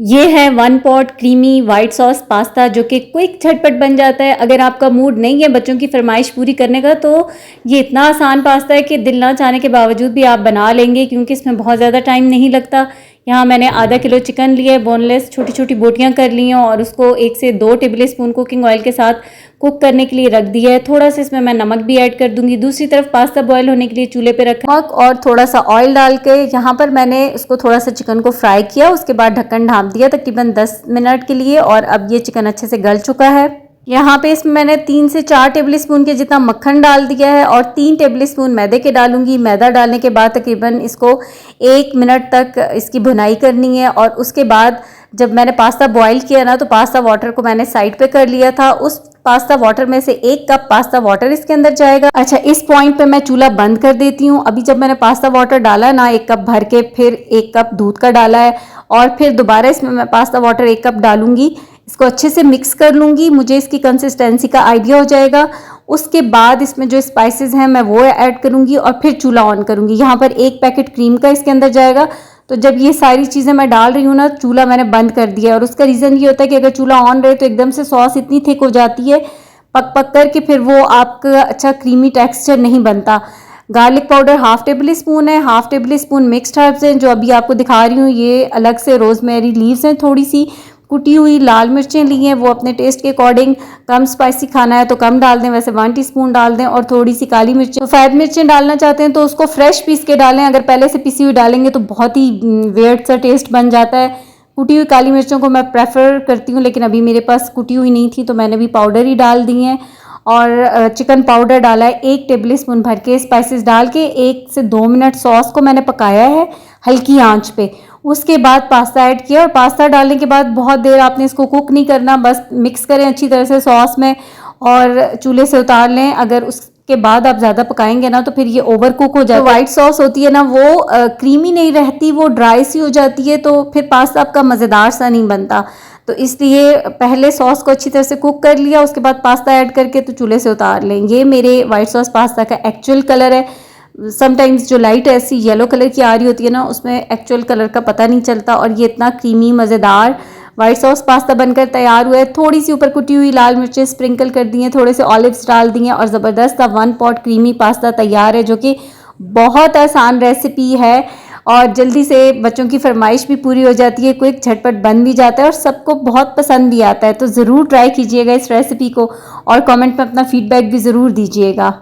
ये है one pot creamy white sauce pasta जो कि क्विक झटपट बन जाता है। अगर आपका मूड नहीं है बच्चों की फरमाइश पूरी करने का तो ये इतना आसान पास्ता है कि दिल ना चाहने के बावजूद भी आप बना लेंगे, क्योंकि इसमें बहुत ज़्यादा टाइम नहीं लगता। यहाँ मैंने आधा किलो चिकन लिया है, बोनलेस छोटी छोटी बोटियाँ कर ली हैं और उसको 1 से 2 टेबल स्पून कुकिंग ऑयल के साथ कुक करने के लिए रख दिया है। थोड़ा सा इसमें मैं नमक भी ऐड कर दूंगी। दूसरी तरफ पास्ता बॉयल होने के लिए चूल्हे पे रखा और थोड़ा सा ऑयल डाल के यहाँ पर मैंने उसको थोड़ा सा चिकन को फ्राई किया। उसके बाद ढक्कन ढाँप दिया तकरीबन 10 मिनट के लिए और अब ये चिकन अच्छे से गल चुका है। यहाँ पे इसमें मैंने 3 से 4 टेबल स्पून के जितना मक्खन डाल दिया है और 3 टेबल स्पून मैदे के डालूंगी। मैदा डालने के बाद तकरीबन इसको 1 मिनट तक इसकी भुनाई करनी है और उसके बाद जब मैंने पास्ता बॉईल किया ना तो पास्ता वाटर को मैंने साइड पे कर लिया था। उस पास्ता वाटर में से 1 कप पास्ता वाटर इसके अंदर जाएगा। अच्छा, इस पॉइंट पे मैं चूल्हा बंद कर देती हूँ। अभी जब मैंने पास्ता वाटर डाला है ना 1 कप भर के, फिर 1 कप दूध का डाला है और फिर दोबारा इसमें मैं पास्ता वाटर 1 कप डालूंगी। इसको अच्छे से मिक्स कर लूँगी, मुझे इसकी कंसिस्टेंसी का आइडिया हो जाएगा। उसके बाद इसमें जो स्पाइसेस हैं मैं वो ऐड करूँगी और फिर चूल्हा ऑन करूँगी। यहाँ पर 1 पैकेट क्रीम का इसके अंदर जाएगा। तो जब ये सारी चीज़ें मैं डाल रही हूँ ना, चूल्हा मैंने बंद कर दिया और उसका रीज़न ये होता है कि अगर चूल्हा ऑन रहे तो एकदम से सॉस इतनी थिक हो जाती है पक पक कर के, फिर वो आपका अच्छा क्रीमी टेक्सचर नहीं बनता। गार्लिक पाउडर 1/2 टेबल स्पून है, 1/2 टेबल स्पून मिक्स्ड हर्ब्स हैं जो अभी आपको दिखा रही हूँ। ये अलग से रोजमेरी लीव्स हैं, थोड़ी सी कुटी हुई लाल मिर्चें ली हैं, वो अपने टेस्ट के अकॉर्डिंग। कम स्पाइसी खाना है तो कम डाल दें, वैसे 1 टीस्पून डाल दें। और थोड़ी सी काली मिर्चें, सफ़ेद मिर्चें डालना चाहते हैं तो उसको फ्रेश पीस के डालें, अगर पहले से पिसी हुई डालेंगे तो बहुत ही वियर्ड सा टेस्ट बन जाता है। कुटी हुई काली मिर्चों को मैं प्रेफर करती हूँ, लेकिन अभी मेरे पास कुटी हुई नहीं थी तो मैंने भी पाउडर ही डाल दी हैं। और चिकन पाउडर डाला है 1 टेबल स्पून भर के। स्पाइसेस डाल के 1 से 2 मिनट सॉस को मैंने पकाया है हल्की आंच पे। उसके बाद पास्ता ऐड किया और पास्ता डालने के बाद बहुत देर आपने इसको कुक नहीं करना, बस मिक्स करें अच्छी तरह से सॉस में और चूल्हे से उतार लें। अगर उसके बाद आप ज़्यादा पकाएंगे ना तो फिर ये ओवर कुक हो जाता है। तो वाइट सॉस होती है ना वो क्रीमी नहीं रहती, वो ड्राई सी हो जाती है, तो फिर पास्ता आपका मज़ेदार सा नहीं बनता। तो इसलिए पहले सॉस को अच्छी तरह से कुक कर लिया, उसके बाद पास्ता ऐड करके तो चूल्हे से उतार लें। ये मेरे वाइट सॉस पास्ता का एक्चुअल कलर है। समटाइम्स जो लाइट ऐसी येलो कलर की आ रही होती है ना, उसमें एक्चुअल कलर का पता नहीं चलता। और ये इतना क्रीमी मज़ेदार वाइट सॉस पास्ता बनकर तैयार हुआ है। थोड़ी सी ऊपर कुटी हुई लाल मिर्चें स्प्रिंकल कर दी हैं, थोड़े से ऑलिव्स डाल दिए और ज़बरदस्त सा 1 पॉट क्रीमी पास्ता तैयार है, जो कि बहुत आसान रेसिपी है और जल्दी से बच्चों की फरमाइश भी पूरी हो जाती है, क्विक झटपट बन भी जाता है और सबको बहुत पसंद भी आता है। तो ज़रूर ट्राई कीजिएगा इस रेसिपी को और कमेंट में अपना फीडबैक भी ज़रूर दीजिएगा।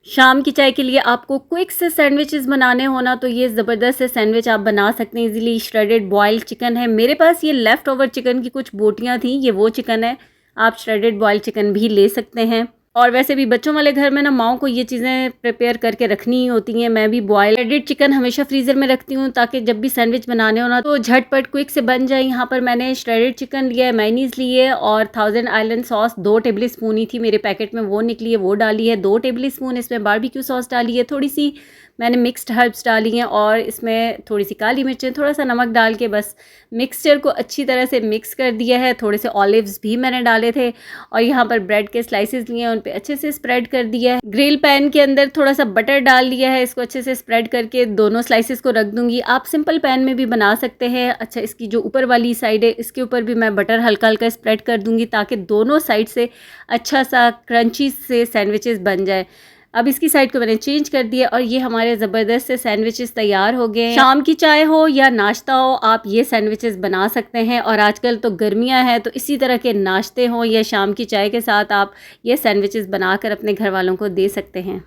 शाम की चाय के लिए आपको क्विक से सैंडविचेस बनाने हो ना, तो ये ज़बरदस्त से सैंडविच आप बना सकते हैं इजीली। श्रेडेड बॉइल्ड चिकन है मेरे पास, ये लेफ़्ट ओवर चिकन की कुछ बोटियां थी, ये वो चिकन है। आप श्रेडेड बॉइल्ड चिकन भी ले सकते हैं। और वैसे भी बच्चों वाले घर में ना माओ को ये चीज़ें प्रिपेयर करके रखनी ही होती हैं। मैं भी बॉयल श्रेडेड चिकन हमेशा फ्रीज़र में रखती हूँ ताकि जब भी सैंडविच बनाने हो ना तो झटपट क्विक से बन जाए। यहाँ पर मैंने श्रेडेड चिकन लिया है, मेयोनीज़ ली है और 1000 आइलैंड सॉस 2 टेबल स्पून ही थी मेरे पैकेट में, वो निकली है, वो डाली है। 2 टेबल स्पून इसमें बारबेक्यू सॉस डाली है, थोड़ी सी मैंने मिक्स्ड हर्ब्स डाली हैं और इसमें थोड़ी सी काली मिर्चें, थोड़ा सा नमक डाल के बस मिक्सचर को अच्छी तरह से मिक्स कर दिया है। थोड़े से ऑलिव्स भी मैंने डाले थे और यहाँ पर ब्रेड के स्लाइसेस लिए हैं, उन पे अच्छे से स्प्रेड कर दिया है। ग्रिल पैन के अंदर थोड़ा सा बटर डाल लिया है, इसको अच्छे से स्प्रेड करके दोनों स्लाइसेस को रख दूंगी। आप सिंपल पैन में भी बना सकते हैं। अच्छा, इसकी जो ऊपर वाली साइड है इसके ऊपर भी मैं बटर हल्का हल्का स्प्रेड कर दूंगी ताकि दोनों साइड से अच्छा सा क्रंची से सैंडविचेस बन जाए। अब इसकी साइड को मैंने चेंज कर दिया और ये हमारे ज़बरदस्त से सैंडविचेस तैयार हो गए हैं। शाम की चाय हो या नाश्ता हो, आप ये सैंडविचेस बना सकते हैं। और आजकल तो गर्मियां हैं तो इसी तरह के नाश्ते हों या शाम की चाय के साथ आप ये सैंडविचेस बनाकर अपने घर वालों को दे सकते हैं।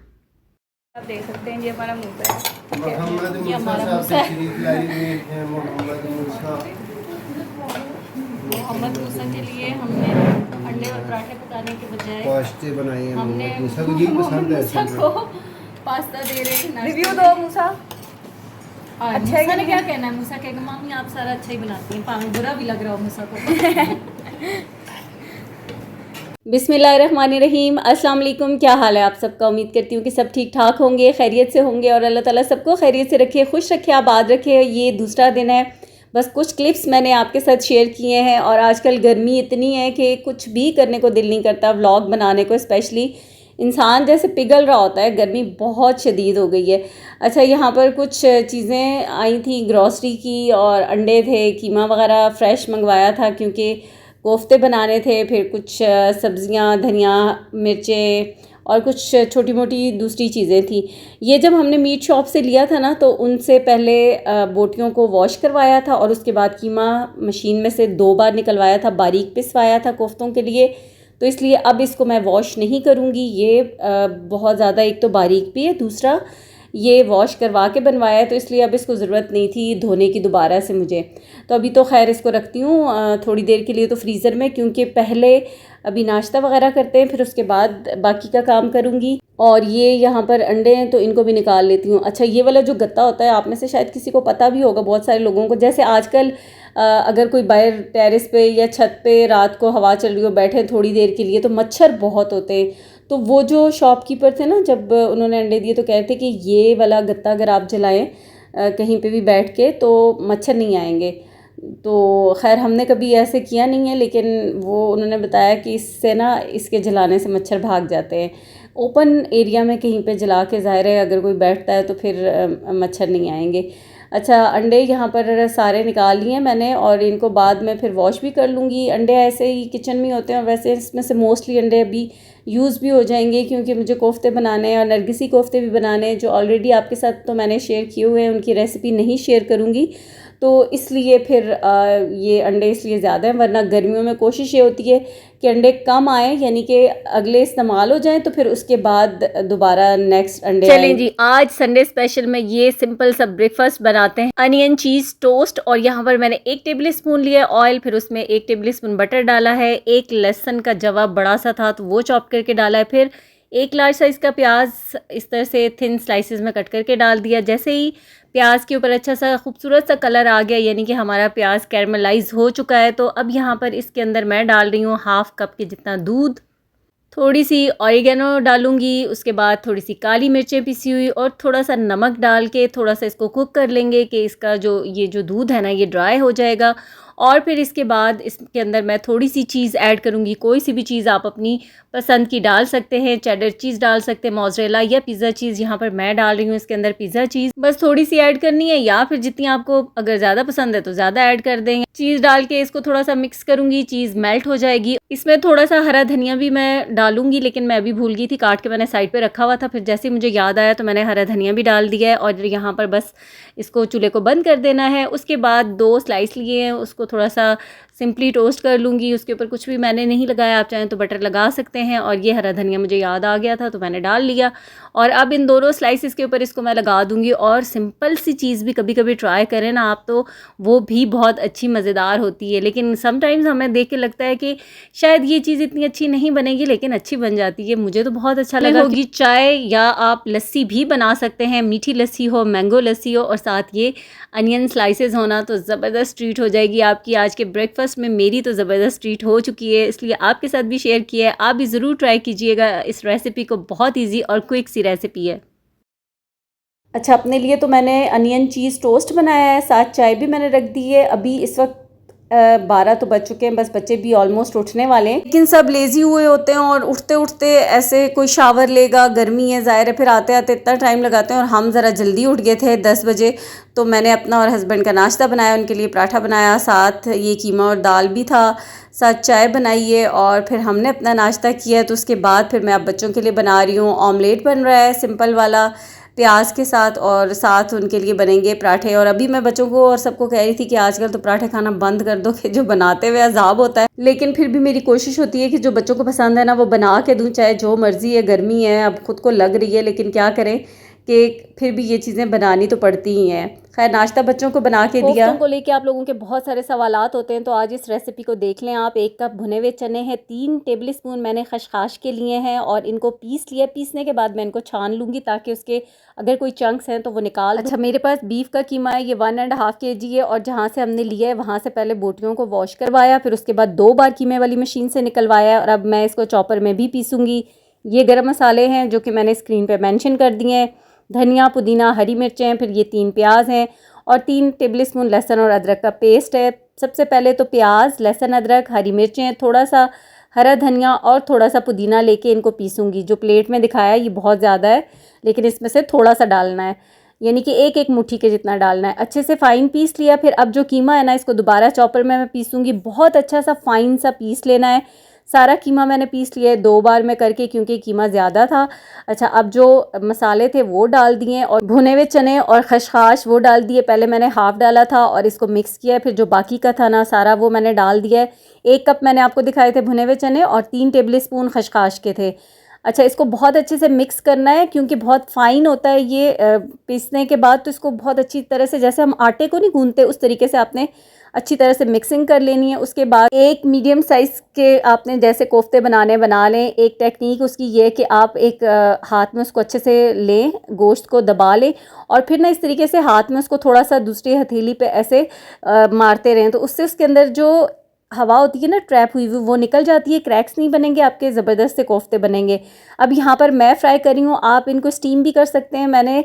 आप देख सकते हैं ये हमारा मूसा है, ये हमारा मूसा है। मोहम्मद मूसा के लिए हमने अंडे और पराठे पकाने के बजाय पास्ते बनाए हैं। हमने मूसा को यही पसंद है, मूसा को पास्ता दे रहे हैं। रिव्यू दो मूसा। अच्छा है, क्या कहना है? मूसा कहेगा मामी आप सारा अच्छा ही बनाती हैं, पानी बुरा भी लग रहा हो मूसा को। बिस्मिल्लाहिर्रहमानिर्रहीम, अस्सलाम वालेकुम। क्या हाल है आप सबका? उम्मीद करती हूँ कि सब ठीक ठाक होंगे, खैरियत से होंगे और अल्लाह ताला सबको खैरियत से रखे, खुश रखे, आबाद रखे। ये दूसरा दिन है, बस कुछ क्लिप्स मैंने आपके साथ शेयर किए हैं। और आजकल गर्मी इतनी है कि कुछ भी करने को दिल नहीं करता, व्लॉग बनाने को स्पेशली। इंसान जैसे पिघल रहा होता है, गर्मी बहुत शदीद हो गई है। अच्छा, यहाँ पर कुछ चीज़ें आई थी ग्रॉसरी की, और अंडे थे, कीमा वगैरह फ़्रेश मंगवाया था क्योंकि कोफ्ते बनाने थे, फिर कुछ सब्ज़ियाँ, धनिया, मिर्चें और कुछ छोटी मोटी दूसरी चीज़ें थी। ये जब हमने मीट शॉप से लिया था ना, तो उनसे पहले बोटियों को वॉश करवाया था और उसके बाद कीमा मशीन में से 2 बार निकलवाया था, बारीक पिसवाया था कोफ्तों के लिए। तो इसलिए अब इसको मैं वॉश नहीं करूँगी। ये बहुत ज़्यादा, एक तो बारीक भी है, दूसरा ये वॉश करवा के बनवाया है, तो इसलिए अब इसको ज़रूरत नहीं थी धोने की दोबारा से मुझे। तो अभी तो खैर इसको रखती हूँ थोड़ी देर के लिए तो फ्रीज़र में, क्योंकि पहले अभी नाश्ता वगैरह करते हैं, फिर उसके बाद बाकी का काम करूँगी। और ये यहाँ पर अंडे हैं तो इनको भी निकाल लेती हूँ। अच्छा, ये वाला जो गत्ता होता है, आप में से शायद किसी को पता भी होगा, बहुत सारे लोगों को, जैसे आजकल अगर कोई बाहर टेरेस पे या छत पे रात को हवा चल रही हो, बैठे थोड़ी देर के लिए, तो मच्छर बहुत होते हैं। तो वो जो शॉपकीपर थे ना, जब उन्होंने अंडे दिए तो कह रहे थे कि ये वाला गत्ता अगर आप जलाएं कहीं पे भी बैठ के, तो मच्छर नहीं आएंगे। तो खैर हमने कभी ऐसे किया नहीं है, लेकिन वो उन्होंने बताया कि इससे ना, इसके जलाने से मच्छर भाग जाते हैं। ओपन एरिया में कहीं पे जला के, ज़ाहिर है अगर कोई बैठता है तो फिर मच्छर नहीं आएंगे। अच्छा, अंडे यहाँ पर सारे निकाल लिए मैंने, और इनको बाद में फिर वॉश भी कर लूँगी। अंडे ऐसे ही किचन में होते हैं, और वैसे इसमें से मोस्टली अंडे अभी यूज़ भी हो जाएंगे, क्योंकि मुझे कोफ्ते बनाने हैं और नरगिसी कोफ्ते भी बनाने हैं, जो ऑलरेडी आपके साथ तो मैंने शेयर किए हुए हैं, उनकी रेसिपी नहीं शेयर करूँगी। तो इसलिए फिर ये अंडे इसलिए ज़्यादा हैं, वरना गर्मियों में कोशिश ये होती है कि अंडे कम आए, यानी कि अगले इस्तेमाल हो जाएं, तो फिर उसके बाद दोबारा नेक्स्ट अंडे चलें जी। आज संडे स्पेशल में ये सिंपल सा ब्रेकफास्ट बनाते हैं, अनियन चीज़ टोस्ट। और यहाँ पर मैंने 1 टेबल स्पून लिया ऑयल, फिर उसमें 1 टेबल स्पून बटर डाला है, 1 लहसुन का जवा बड़ा सा था तो वो चॉप करके डाला है, फिर 1 लार्ज साइज़ का प्याज इस तरह से थिन स्लाइसेस में कट करके डाल दिया। जैसे ही प्याज के ऊपर अच्छा सा खूबसूरत सा कलर आ गया, यानी कि हमारा प्याज कैरमलाइज हो चुका है, तो अब यहाँ पर इसके अंदर मैं डाल रही हूँ 1/2 कप के जितना दूध, थोड़ी सी ऑरिगेनो डालूंगी, उसके बाद थोड़ी सी काली मिर्चें पिसी हुई, और थोड़ा सा नमक डाल के थोड़ा सा इसको कुक कर लेंगे कि इसका ये जो दूध है ना, ये ड्राई हो जाएगा। और फिर इसके बाद इसके अंदर मैं थोड़ी सी चीज़ ऐड करूँगी, कोई सी भी चीज़ आप अपनी पसंद की डाल सकते हैं, चेडर चीज़ डाल सकते हैं, मोज़रेला या पिज़्ज़ा चीज़। यहाँ पर मैं डाल रही हूँ इसके अंदर पिज़्ज़ा चीज़, बस थोड़ी सी ऐड करनी है, या फिर जितनी आपको अगर ज़्यादा पसंद है तो ज़्यादा ऐड कर देंगे। चीज़ डाल के इसको थोड़ा सा मिक्स करूँगी, चीज़ मेल्ट हो जाएगी। इसमें थोड़ा सा हरा धनिया भी मैं डालूंगी, लेकिन मैं अभी भूल गई थी, काट के मैंने साइड पे रखा हुआ था, फिर जैसे ही मुझे याद आया तो मैंने हरा धनिया भी डाल दिया है। और यहाँ पर बस इसको चूल्हे को बंद कर देना है। उसके बाद 2 स्लाइस लिए हैं, उसको थोड़ा सा सिंपली टोस्ट कर लूँगी, उसके ऊपर कुछ भी मैंने नहीं लगाया, आप चाहें तो बटर लगा सकते हैं। और ये हरा धनिया मुझे याद आ गया था तो मैंने डाल लिया, और अब इन दोनों स्लाइसिस के ऊपर इसको मैं लगा दूँगी। और सिंपल सी चीज़ भी कभी कभी ट्राई करें ना आप, तो वो भी बहुत अच्छी मज़ेदार होती है। लेकिन समटाइम्स हमें देख के लगता है कि शायद ये चीज़ इतनी अच्छी नहीं बनेगी, लेकिन अच्छी बन जाती है। मुझे तो बहुत अच्छा लगा। होगी चाय, या आप लस्सी भी बना सकते हैं, मीठी लस्सी हो, मैंगो लस्सी हो, और साथ ये अनियन स्लाइसेस होना, तो ज़बरदस्त ट्रीट हो जाएगी आपकी आज के ब्रेकफास्ट में। मेरी तो ज़बरदस्त ट्रीट हो चुकी है, इसलिए आपके साथ भी शेयर किया है। आप भी ज़रूर ट्राई कीजिएगा इस रेसिपी को, बहुत ईजी और क्विक सी रेसिपी है। अच्छा, अपने लिए तो मैंने अनियन चीज़ टोस्ट बनाया है, साथ चाय भी मैंने रख दी है। अभी इस वक्त 12 तो बज चुके हैं, बस बच्चे भी ऑलमोस्ट उठने वाले हैं, लेकिन सब लेज़ी हुए होते हैं, और उठते उठते ऐसे कोई शावर लेगा, गर्मी है ज़ाहिर है, फिर आते आते इतना टाइम लगाते हैं। और हम ज़रा जल्दी उठ गए थे 10 बजे, तो मैंने अपना और हस्बैंड का नाश्ता बनाया, उनके लिए पराठा बनाया, साथ ये कीमा और दाल भी था, साथ चाय बनाई है, और फिर हमने अपना नाश्ता किया। तो उसके बाद फिर मैं अब बच्चों के लिए बना रही हूँ, ऑमलेट बन रहा है सिंपल वाला प्याज के साथ, और साथ उनके लिए बनेंगे पराठे। और अभी मैं बच्चों को और सबको कह रही थी कि आजकल तो पराठे खाना बंद कर दो, कि जो बनाते हुए अजाब होता है, लेकिन फिर भी मेरी कोशिश होती है कि जो बच्चों को पसंद है ना, वो बना के दूँ, चाहे जो मर्ज़ी है। गर्मी है, अब खुद को लग रही है, लेकिन क्या करें कि फिर भी ये चीज़ें बनानी तो पड़ती ही हैं। खैर, नाश्ता बच्चों को बना के दिया। कोफ्तों को लेके आप लोगों के बहुत सारे सवालात होते हैं, तो आज इस रेसिपी को देख लें आप। 1 कप भुने हुए चने हैं, 3 टेबल स्पून मैंने खशखाश के लिए हैं, और इनको पीस लिया। पीसने के बाद मैं इनको छान लूँगी, ताकि उसके अगर कोई चंक्स हैं तो वो निकाल। अच्छा, मेरे पास बीफ का कीमा है, ये 1.5 kg है, और जहाँ से हमने लिया है वहाँ से पहले बोटियों को वॉश करवाया, फिर उसके बाद 2 बार कीमे वाली मशीन से निकलवाया, और अब मैं इसको चॉपर में भी पीसूँगी। ये गरम मसाले हैं जो कि मैंने स्क्रीन पर मैंशन कर दिए हैं, धनिया, पुदीना, हरी मिर्चें, फिर ये 3 प्याज हैं, और 3 टेबल स्पून लहसुन और अदरक का पेस्ट है। सबसे पहले तो प्याज, लहसुन, अदरक, हरी मिर्चें, थोड़ा सा हरा धनिया और थोड़ा सा पुदीना लेके इनको पीसूँगी। जो प्लेट में दिखाया ये बहुत ज़्यादा है, लेकिन इसमें से थोड़ा सा डालना है, यानी कि एक एक मुट्ठी के जितना डालना है। अच्छे से फ़ाइन पीस लिया। फिर अब जो कीमा है ना, इसको दोबारा चॉपर में मैं पीसूँगी। बहुत अच्छा सा फ़ाइन सा पीस लेना है। सारा कीमा मैंने पीस लिया है 2 बार में करके, क्योंकि कीमा ज़्यादा था। अच्छा, अब जो मसाले थे वो डाल दिए और भुने हुए चने और खसखस वो डाल दिए। पहले मैंने हाफ़ डाला था और इसको मिक्स किया, फिर जो बाकी का था ना सारा वो मैंने डाल दिया है। 1 कप मैंने आपको दिखाए थे भुने हुए चने और 3 टेबल स्पून खसखस के थे। अच्छा, इसको बहुत अच्छे से मिक्स करना है, क्योंकि बहुत फ़ाइन होता है ये पीसने के बाद। तो इसको बहुत अच्छी तरह से, जैसे हम आटे को नहीं गूंथते उस तरीके से आपने अच्छी तरह से मिक्सिंग कर लेनी है। उसके बाद एक मीडियम साइज़ के आपने जैसे कोफ्ते बनाने बना लें। एक टेक्निक उसकी ये है कि आप एक हाथ में उसको अच्छे से लें, गोश्त को दबा लें और फिर ना इस तरीके से हाथ में उसको थोड़ा सा दूसरी हथेली पे ऐसे मारते रहें। तो उससे उसके अंदर जो हवा होती है ना ट्रैप हुई हुई, वो निकल जाती है, क्रैक्स नहीं बनेंगे, आपके ज़बरदस्त से कोफ्ते बनेंगे। अब यहाँ पर मैं फ्राई कर रही हूँ, आप इनको स्टीम भी कर सकते हैं। मैंने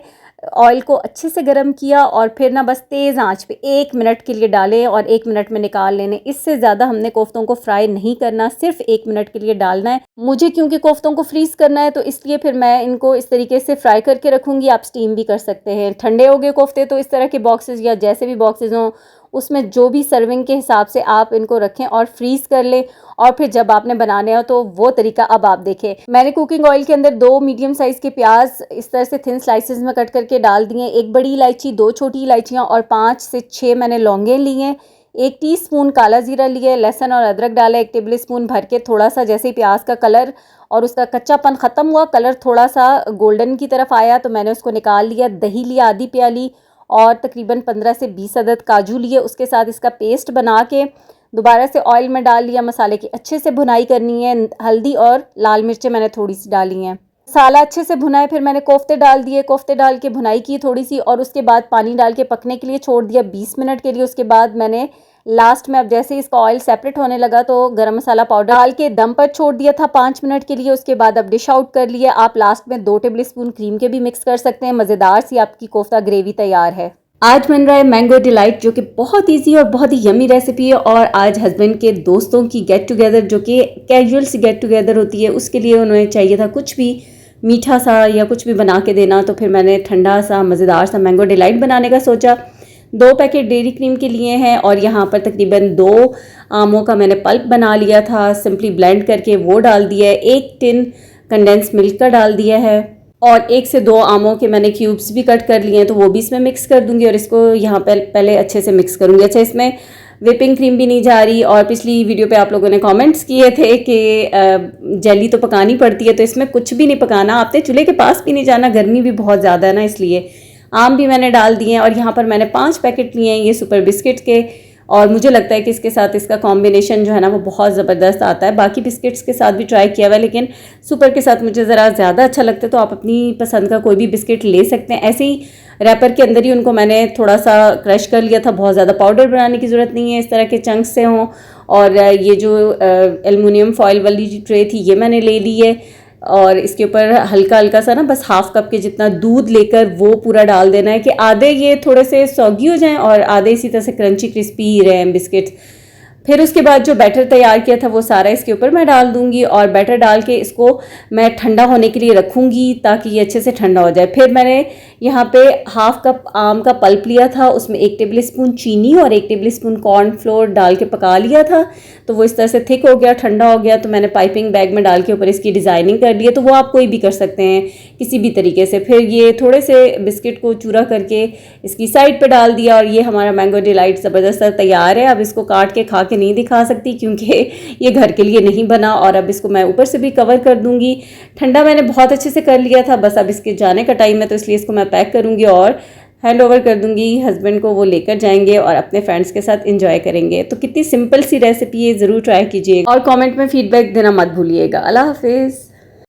ऑयल को अच्छे से गर्म किया और फिर ना बस तेज़ आंच पे 1 मिनट के लिए डालें और 1 मिनट में निकाल लेने। इससे ज़्यादा हमने कोफ्तों को फ्राई नहीं करना, सिर्फ 1 मिनट के लिए डालना है। मुझे क्योंकि कोफ्तों को फ्रीज़ करना है तो इसलिए फिर मैं इनको इस तरीके से फ्राई करके रखूँगी। आप स्टीम भी कर सकते हैं। ठंडे हो गए कोफ्ते तो इस तरह के बॉक्सेस या जैसे भी बॉक्सेस हों उसमें जो भी सर्विंग के हिसाब से आप इनको रखें और फ्रीज़ कर लें। और फिर जब आपने बनाने हो तो वो तरीका अब आप देखें। मैंने कुकिंग ऑयल के अंदर 2 मीडियम साइज़ के प्याज इस तरह से थिन स्लाइसेस में कट करके डाल दिए। 1 बड़ी इलायची, 2 छोटी इलायचियाँ और 5 से 6 मैंने लौंगे लिए हैं। 1 टीस्पून काला ज़ीरा लिया, लहसुन और अदरक डाला 1 टेबल स्पून भर के। थोड़ा सा जैसे ही प्याज का कलर और उसका कच्चापन ख़त्म हुआ, कलर थोड़ा सा गोल्डन की तरफ आया तो मैंने उसको निकाल लिया। दही लिया आधी प्याली और तकरीबन 15 से 20 अदद काजू लिए। उसके साथ इसका पेस्ट बना के दोबारा से ऑयल में डाल लिया। मसाले की अच्छे से भुनाई करनी है। हल्दी और लाल मिर्चें मैंने थोड़ी सी डाली हैं। मसाला अच्छे से भुना है, फिर मैंने कोफ्ते डाल दिए। कोफ्ते डाल के भुनाई की थोड़ी सी और उसके बाद पानी डाल के पकने के लिए छोड़ दिया 20 मिनट के लिए। उसके बाद मैंने लास्ट में, अब जैसे ही इसका ऑयल सेपरेट होने लगा तो गरम मसाला पाउडर डाल के दम पर छोड़ दिया था 5 मिनट के लिए। उसके बाद अब डिश आउट कर लिया। आप लास्ट में 2 टेबल स्पून क्रीम के भी मिक्स कर सकते हैं। मज़ेदार सी आपकी कोफ्ता ग्रेवी तैयार है। आज बन रहा है मैंगो डिलाइट, जो कि बहुत इजी और बहुत ही यमी रेसिपी है। और आज हस्बैंड के दोस्तों की गेट टुगेदर, जो कि कैजुअल सी गेट टुगेदर होती है, उसके लिए उन्हें चाहिए था कुछ भी मीठा सा या कुछ भी बना के देना। तो फिर मैंने ठंडा सा मज़ेदार सा मैंगो डिलाइट बनाने का सोचा। 2 पैकेट डेयरी क्रीम के लिए हैं और यहाँ पर तकरीबन 2 आमों का मैंने पल्प बना लिया था, सिंपली ब्लेंड करके वो डाल दिया है। 1 टिन कंडेंस मिल्क का डाल दिया है और 1 से 2 आमों के मैंने क्यूब्स भी कट कर लिए हैं, तो वो भी इसमें मिक्स कर दूंगी और इसको यहाँ पर पहले अच्छे से मिक्स करूँगी। अच्छा, इसमें व्हिपिंग क्रीम भी नहीं जा रही। और पिछली वीडियो पे आप लोगों ने कमेंट्स किए थे कि जेली तो पकानी पड़ती है, तो इसमें कुछ भी नहीं पकाना, आपने चूल्हे के पास भी नहीं जाना, गर्मी भी बहुत ज़्यादा है ना, इसलिए। आम भी मैंने डाल दिए हैं और यहाँ पर मैंने 5 पैकेट लिए हैं ये सुपर बिस्किट के। और मुझे लगता है कि इसके साथ इसका कॉम्बिनेशन जो है ना वो बहुत ज़बरदस्त आता है। बाकी बिस्किट्स के साथ भी ट्राई किया हुआ है, लेकिन सुपर के साथ मुझे ज़रा ज़्यादा अच्छा लगता है। तो आप अपनी पसंद का कोई भी बिस्किट ले सकते हैं। ऐसे ही रैपर के अंदर ही उनको मैंने थोड़ा सा क्रश कर लिया था, बहुत ज़्यादा पाउडर बनाने की ज़रूरत नहीं है, इस तरह के चंक्स से हों। और ये जो एल्युमिनियम फॉइल वाली ट्रे थी ये मैंने ले ली है और इसके ऊपर हल्का हल्का सा ना बस हाफ कप के जितना दूध लेकर वो पूरा डाल देना है कि आधे ये थोड़े से सॉगी हो जाएं और आधे इसी तरह से क्रंची क्रिस्पी ही रहें बिस्किट्स। फिर उसके बाद जो बैटर तैयार किया था वो सारा इसके ऊपर मैं डाल दूंगी और बैटर डाल के इसको मैं ठंडा होने के लिए रखूंगी ताकि ये अच्छे से ठंडा हो जाए। फिर मैंने यहाँ पे हाफ कप आम का पल्प लिया था, उसमें 1 टेबल स्पून चीनी और 1 टेबल स्पून कॉर्नफ्लोर डाल के पका लिया था। तो वो इस तरह से थिक हो गया, ठंडा हो गया। तो मैंने पाइपिंग बैग में डाल के ऊपर इसकी डिज़ाइनिंग कर ली है। तो वो आप कोई भी कर सकते हैं किसी भी तरीके से। फिर ये थोड़े से बिस्किट को चूरा करके इसकी साइड पर डाल दिया और ये हमारा मैंगो डिलाइट ज़बरदस्त तैयार है। अब इसको काट के खा के नहीं दिखा सकती क्योंकि ये घर के लिए नहीं बना। और अब इसको मैं ऊपर से भी कवर कर दूंगी। ठंडा मैंने बहुत अच्छे से कर लिया था, बस अब इसके जाने का टाइम है तो इसलिए इसको मैं पैक करूंगी और हैंड ओवर कर दूंगी हस्बैंड को। वो लेकर जाएंगे और अपने फ्रेंड्स के साथ एंजॉय करेंगे। तो कितनी सिंपल सी रेसिपी है, ज़रूर ट्राई कीजिएगा और कमेंट में फीडबैक देना मत भूलिएगा। अल्लाह हाफिज़।